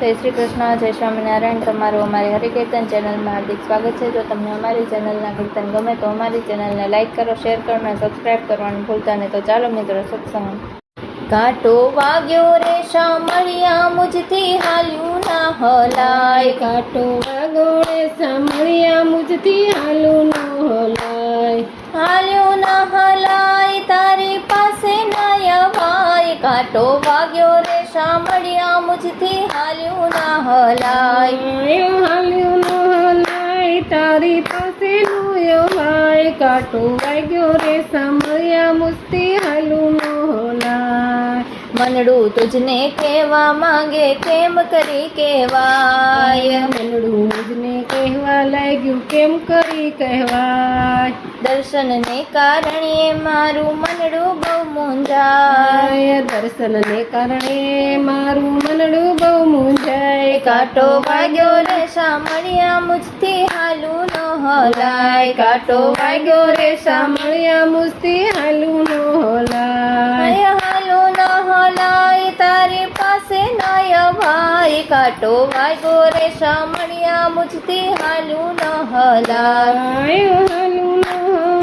જય શ્રી કૃષ્ણ, જય સ્વામિનારાયણ। તમારું અમારી હરિકીર્તન ચેનલમાં હાર્દિક સ્વાગત છે। જો તમને અમારી ચેનલના કીર્તન ગમે તો અમારી ચેનલને લાઇક કરો, શેર કરો અને સબસ્ક્રાઈબ કરવાનું ભૂલતા નહીં। તો ચાલો મિત્રો સત્સંગ। કાંટો વાગ્યો રે સાંભળ્યા મુજથી હાલ્યું ના હલાય। કાંટો વાગ્યો રે સાંભળ્યા મુજથી હાલું ન હલાય। હાલ્યું ના હલાય તારી પાસે ના અવાય। કાંટો વાગ્યો રે સાંભળ્યા મુજથી હાલ્યું ના હલાય। હાલ્યું ન હલાય તારી પાસે નો અવાય। કાંટો વાગ્યો રે સાંભળ્યા મુજથી હાલું ન હલાય। મનડું તુજને કહેવા માંગે કેમ કરી કહેવાય। મનડું મુજને કહેવા લાગ્યું કેમ કરી કહેવાય। દર્શનને કારણે મારું મનડું બહુ મૂંઝાય। દર્શનને કારણે મારું મનડું બહુ મૂંઝાય। કાંટો વાગ્યો રે સાંભળ્યા મુજથી હાલું ન હલાય। કાંટો વાગ્યો રે સાંભળ્યા મુજથી હાલું ન હલાય। હાલું ન હલાય તારી પાસે ન અવાય। કાંટો વાગ્યો રે સાંભળ્યા મુજથી હાલું ન હલાય। હાલું ન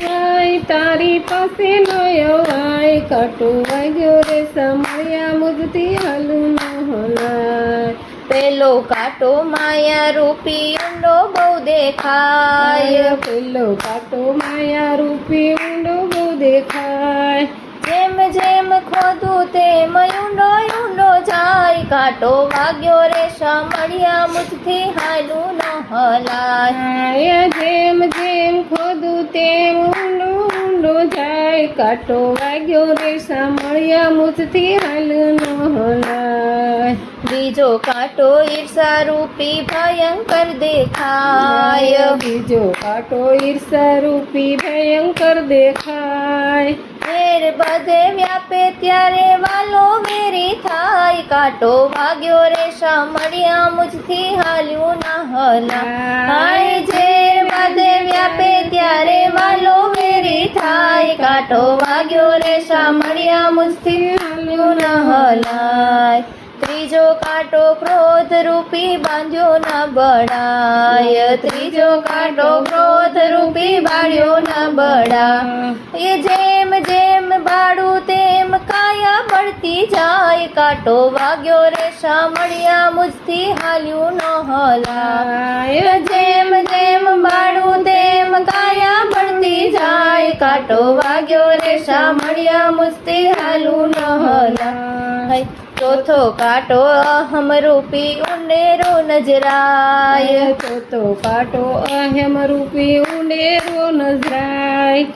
હલાય તારી પાસે ન અવાય। કાંટો વાગ્યો રે સાંભળ્યા મુજથી હાલું ન હલાય। પેલો કાંટો માયા રૂપી ઊંડો બહુ દેખાય। પેલો કાંટો માયા રૂપી ઊંડો બહુ દેખાય। જેમ જેમ ખોદું તેમ ઊંડો ઊંડો જાય। કાંટો વાગ્યો રે સાંભળ્યા મુજથી હાલું ન હલાય। જેમ જેમ ખોદું તેમ ઊંડો ઊંડો જાય। કાંટો વાગ્યો રે સાંભળ્યા મુજથી હાલું ન હલાય। બીજો કાંટો ઈર્ષા રૂપી ભયંકર દેખાય। બીજો કાંટો ઈર્ષા રૂપી ભયંકર દેખાય। વેર બધે વ્યાપે ત્યારે વાલો વેરી થાય। કાંટો વાગ્યો રે સાંભળ્યા મુજથી હાલ્યું ના હલાય। ઝેર બધે વ્યાપે ત્યારે વાલો વેરી થાય। કાંટો વાગ્યો રે સાંભળ્યા મુજથી હાલ્યું ના હલાય। ત્રીજો કાંટો ક્રોધ રૂપી બાંધ્યો ના બળાય। ત્રીજો કાંટો ક્રોધ રૂપી બાળ્યો ના બળાય। જેમ જેમ બાળું તેમ કાયા બળતી જાય। કાંટો વાગ્યો રે સાંભળ્યા મુજથી હાલ્યું ન હલાય। જેમ જેમ બાળું તેમ કાયા બળતી જાય। કાંટો વાગ્યો રે સાંભળ્યા મુજથી હાલ્યું ન હલાય। ચોથો કાંટો અહમ રૂપી ઊંડેરો નજરાય। ચોથો કાંટો અહમ રૂપી ઊંડેરો નજરાય।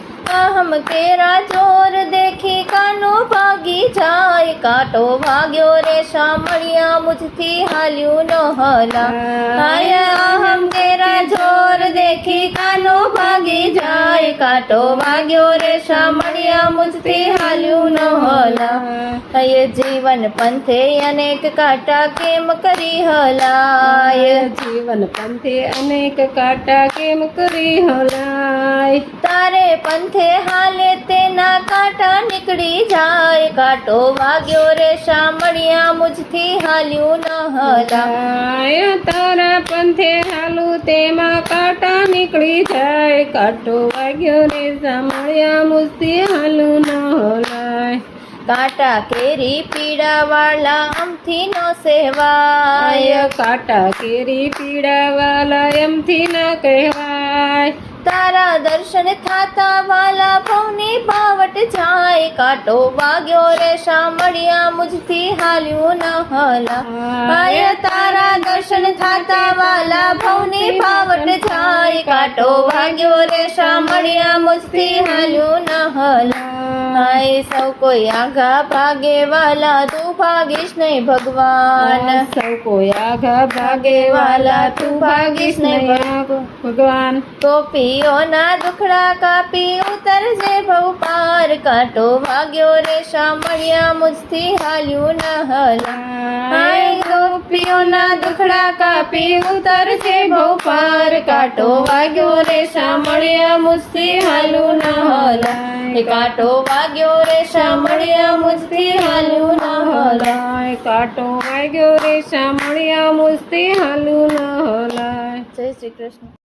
અહમ કેરા ચોર દેખી કાનો ભાગી જાય। કાંટો વાગ્યો રે સાંભળ્યા મુજથી હાલ્યું ન હલાય। અહમ કેરા ચોર દેખી કાનો ભાગી જાય। કાંટો વાગ્યો રે સાંભળ્યા મુજથી હાલ્યું ન હલાય। જીવન પંથે અનેક કાંટા કેમ કરી હલાય। જીવન પંથે અનેક કાંટા કેમ કરી હલાય। તારે પંથે હાલે તેના કાંટા નીકળી જાય। કાંટો વાગ્યો રે સાંભળ્યા મુજથી હાલ્યું ન હલાય। તારા પંથે હાલું તેમાં કાંટા નીકળી જાય। કાંટો વાગ્યો રે સાંભળ્યા મુજથી હાલું ન હલાય। કાંટા કેરી પીડા વાળા અમથી ન સેવાય। કાંટા કેરી પીડા વાલા એમથી ન કહેવાય। તારા દર્શન થાતા વાલા ભવની પાવટ જાય। કાંટો વાગ્યો રે સાંભળ્યા મુજથી હાલ્યું ન હલાય। તારા દર્શન થાતા વાલા ભવની પાવટ જાય। કાંટો વાગ્યો રે સાંભળ્યા મુજથી હાલ્યું ન હલાય। સૌ કોઈ આઘા ભાગે વાલા તું ભાગીશ નહીં ભગવાન। સૌ કોઈ આઘા ભાગે વાલા તું ભાગીશ નહીં ભગવાન। ગોપીઓના દુખડા કાપી ઉતરજે ભવ પાર। કાંટો વાગ્યો રે સાંભળ્યા મુજથી હાલ્યું ન હલાય। ગોપીઓના દુખડા કાપી ઉતરજે ભવ પાર। કાંટો વાગ્યો રે સાંભળ્યા મુજથી હાલ્યું ન હલાય। કાંટો વાગ્યો રે સાંભળ્યા મુજથી હાલ્યું ન હલાય। કાંટો વાગ્યો રે સાંભળ્યા સમળિયા મુસ્તી હાલું ન હલાય. જય શ્રી કૃષ્ણ.